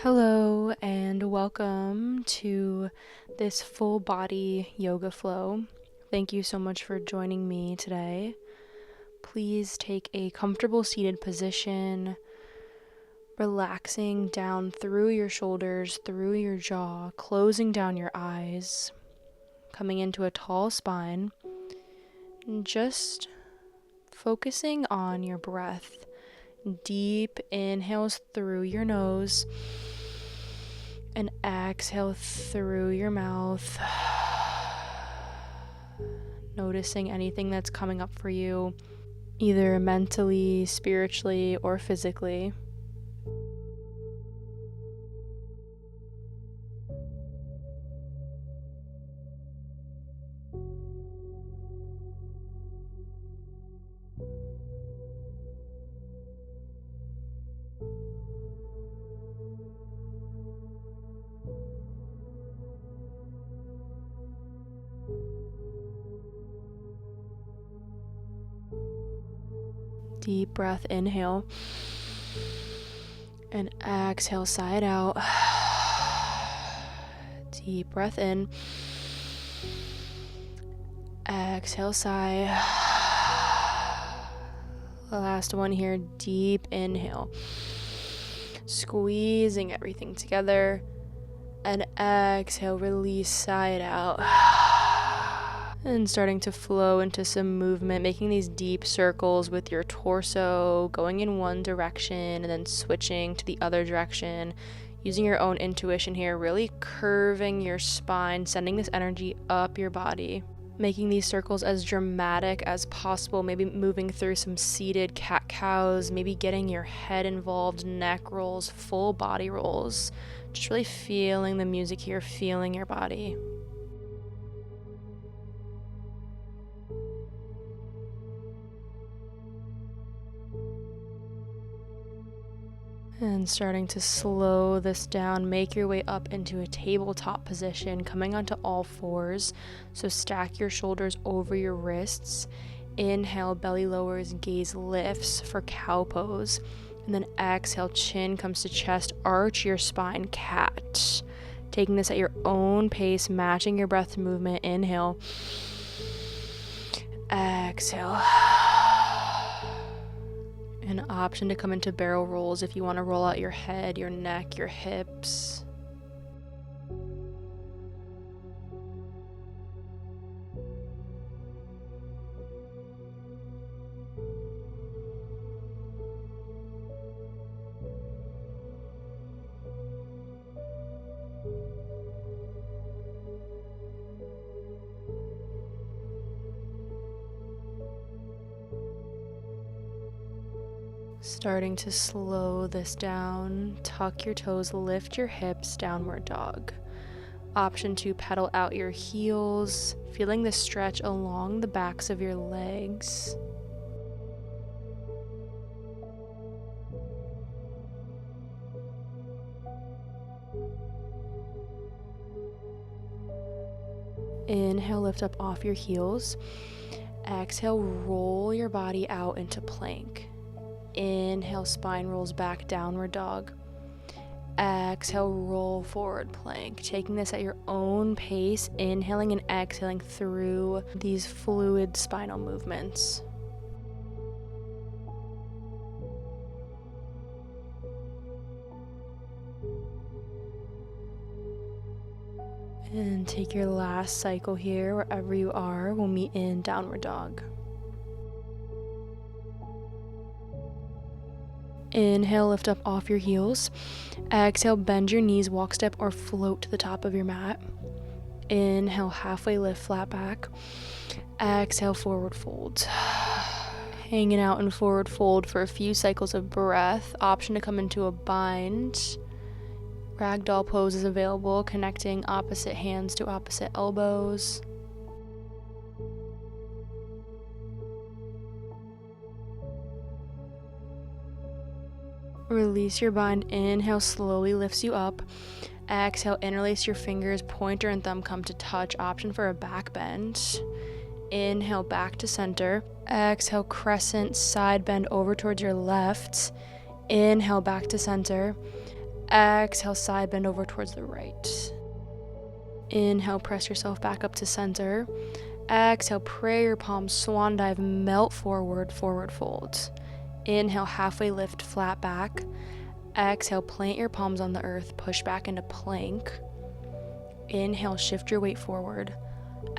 Hello and welcome to this full body yoga flow. Thank you so much for joining me today. Please take a comfortable seated position, relaxing down through your shoulders, through your jaw, closing down your eyes, coming into a tall spine, and just focusing on your breath. Deep inhales through your nose and exhale through your mouth. Noticing anything that's coming up for you, either mentally, spiritually, or physically. Deep breath, inhale, and exhale, sigh it out. Deep breath in, exhale, sigh. The last one here, deep inhale, squeezing everything together, and exhale, release, sigh it out. And starting to flow into some movement, making these deep circles with your torso, going in one direction and then switching to the other direction, using your own intuition here, really curving your spine, sending this energy up your body, making these circles as dramatic as possible, maybe moving through some seated cat-cows, maybe getting your head involved, neck rolls, full body rolls, just really feeling the music here, feeling your body. And starting to slow this down, make your way up into a tabletop position, coming onto all fours. So stack your shoulders over your wrists. Inhale, belly lowers, gaze lifts for cow pose. And then exhale, chin comes to chest, arch your spine, cat. Taking this at your own pace, matching your breath to movement. Inhale. Exhale. An option to come into barrel rolls if you want to roll out your head, your neck, your hips. Starting to slow this down, tuck your toes, lift your hips, downward dog. Option to pedal out your heels, feeling the stretch along the backs of your legs. Inhale, lift up off your heels. Exhale, roll your body out into plank. Inhale, spine rolls back, downward dog. Exhale, roll forward plank. Taking this at your own pace, inhaling and exhaling through these fluid spinal movements. And take your last cycle here, wherever you are. We'll meet in downward dog. Inhale, lift up off your heels. Exhale, bend your knees, walk, step, or float to the top of your mat. Inhale, halfway lift, flat back. Exhale, forward fold. Hanging out in forward fold for a few cycles of breath. Option to come into a bind. Ragdoll pose is available, connecting opposite hands to opposite elbows. Release your bind. Inhale, slowly lifts you up. Exhale, interlace your fingers, pointer and thumb come to touch. Option for a back bend. Inhale, back to center. Exhale, crescent side bend over towards your left. Inhale, back to center. Exhale, side bend over towards the right. Inhale, press yourself back up to center. Exhale, pray your palms, swan dive, melt forward, forward fold. Inhale, halfway lift, flat back. Exhale, plant your palms on the earth, push back into plank. Inhale, shift your weight forward.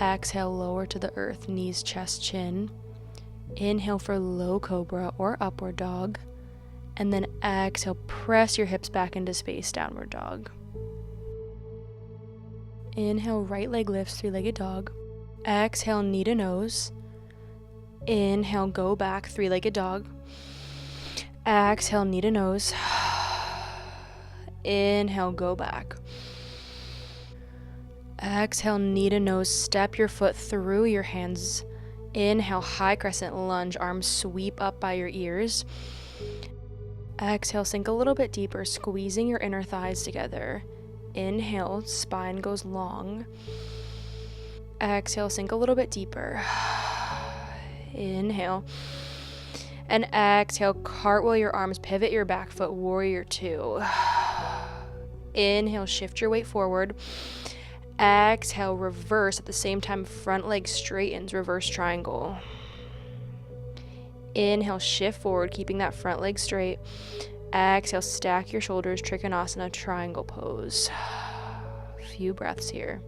Exhale, lower to the earth, knees, chest, chin. Inhale for low cobra or upward dog. And then exhale, press your hips back into space, downward dog. Inhale, right leg lifts, three-legged dog. Exhale, knee to nose. Inhale, go back, three-legged dog. Exhale, knee to nose. Inhale, go back. Exhale, knee to nose, step your foot through your hands. Inhale, high crescent lunge, arms sweep up by your ears. Exhale, sink a little bit deeper, squeezing your inner thighs together. Inhale, spine goes long. Exhale, sink a little bit deeper. Inhale. And exhale, cartwheel your arms, pivot your back foot, warrior two. Inhale, shift your weight forward. Exhale, reverse at the same time, front leg straightens, reverse triangle. Inhale, shift forward, keeping that front leg straight. Exhale, stack your shoulders, Trikonasana, triangle pose. Few breaths here.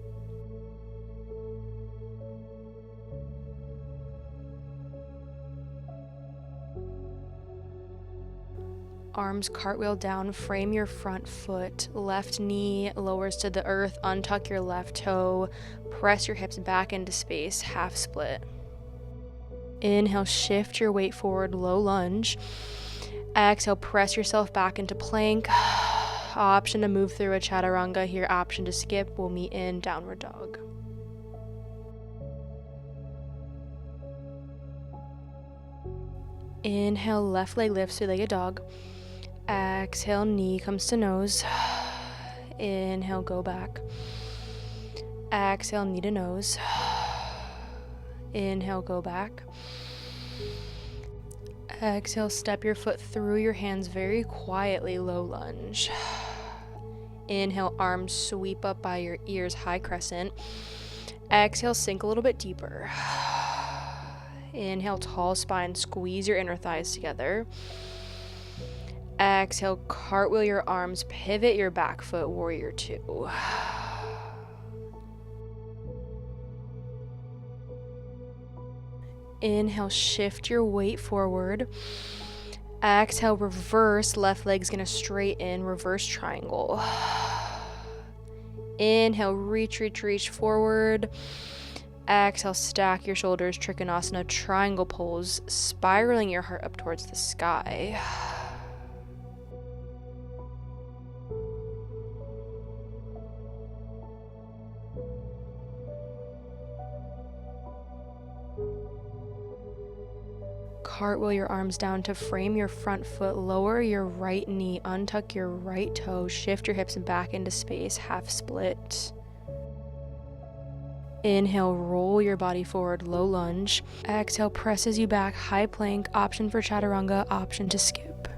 Arms cartwheel down, frame your front foot, left knee lowers to the earth, untuck your left toe, press your hips back into space, half split. Inhale, shift your weight forward, low lunge. Exhale, press yourself back into plank. Option to move through a chaturanga here, option to skip. We'll meet in downward dog. Inhale, left leg lifts, three-legged dog. Exhale, knee comes to nose. Inhale, go back. Exhale, knee to nose. Inhale, go back. Exhale, step your foot through your hands very quietly, low lunge. Inhale, arms sweep up by your ears, high crescent. Exhale, sink a little bit deeper. Inhale, tall spine, squeeze your inner thighs together. Exhale, cartwheel your arms, pivot your back foot, warrior two. Inhale, shift your weight forward. Exhale, reverse, left leg's gonna straighten, reverse triangle. Inhale, reach forward. Exhale, stack your shoulders, Trikonasana, triangle pose, spiraling your heart up towards the sky. Cartwheel your arms down to frame your front foot, lower your right knee, untuck your right toe, shift your hips back into space, half split. Inhale, roll your body forward, low lunge. Exhale, presses you back, high plank, option for chaturanga, option to skip.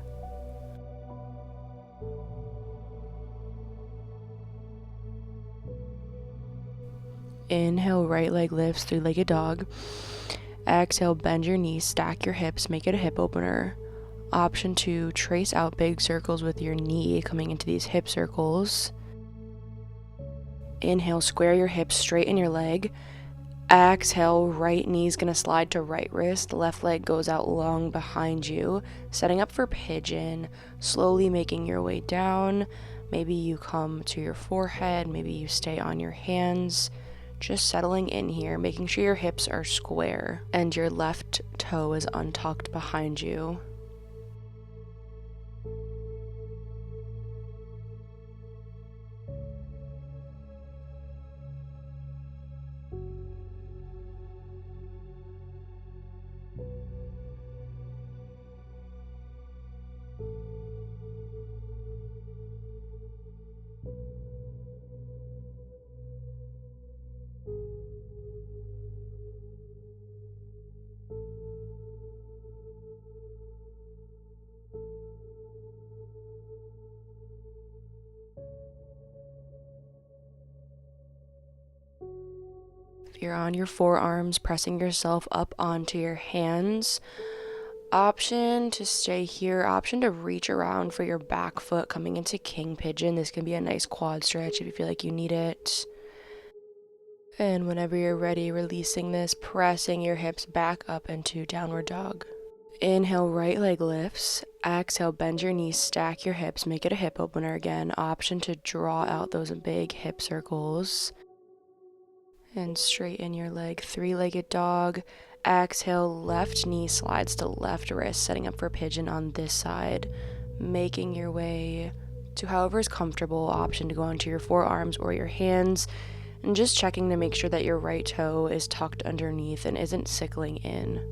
Inhale, right leg lifts, three-legged dog. Exhale, bend your knees, stack your hips, make it a hip opener. Option 2, trace out big circles with your knee coming into these hip circles. Inhale, square your hips, straighten your leg. Exhale, right knee's gonna slide to right wrist, left leg goes out long behind you, setting up for pigeon, slowly making your way down. Maybe you come to your forehead, maybe you stay on your hands. Just settling in here, making sure your hips are square and your left toe is untucked behind you. You're on your forearms, pressing yourself up onto your hands. Option to stay here, option to reach around for your back foot coming into king pigeon. This can be a nice quad stretch if you feel like you need it. And whenever you're ready, releasing this, pressing your hips back up into downward dog. Inhale, right leg lifts. Exhale, bend your knees, stack your hips, make it a hip opener again. Option to draw out those big hip circles. And straighten your leg, three-legged dog. Exhale, left knee slides to left wrist, setting up for pigeon on this side. Making your way to however is comfortable. Option to go onto your forearms or your hands. And just checking to make sure that your right toe is tucked underneath and isn't sickling in.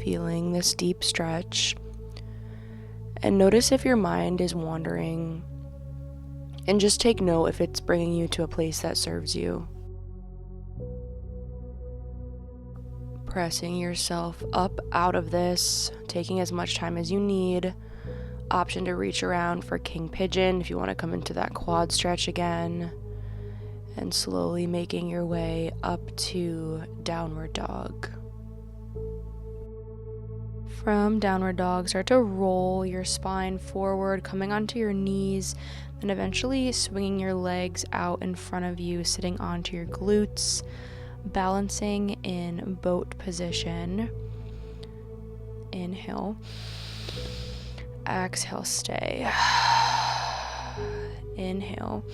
Feeling this deep stretch. And notice if your mind is wandering. And just take note if it's bringing you to a place that serves you. Pressing yourself up out of this, taking as much time as you need. Option to reach around for king pigeon if you want to come into that quad stretch again. And slowly making your way up to downward dog. From downward dog, start to roll your spine forward, coming onto your knees, and eventually swinging your legs out in front of you, sitting onto your glutes, balancing in boat position. Inhale. Exhale, stay. Inhale.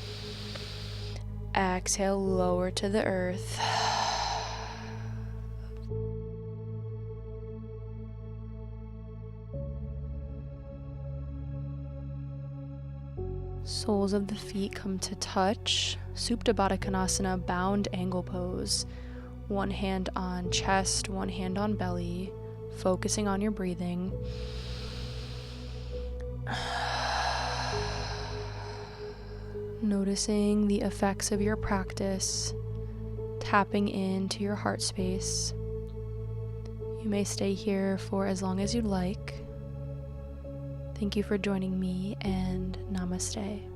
Exhale, lower to the earth. Soles of the feet come to touch. Supta Baddha Konasana, bound angle pose. One hand on chest, one hand on belly, focusing on your breathing. Noticing the effects of your practice, tapping into your heart space. You may stay here for as long as you'd like. Thank you for joining me, and namaste.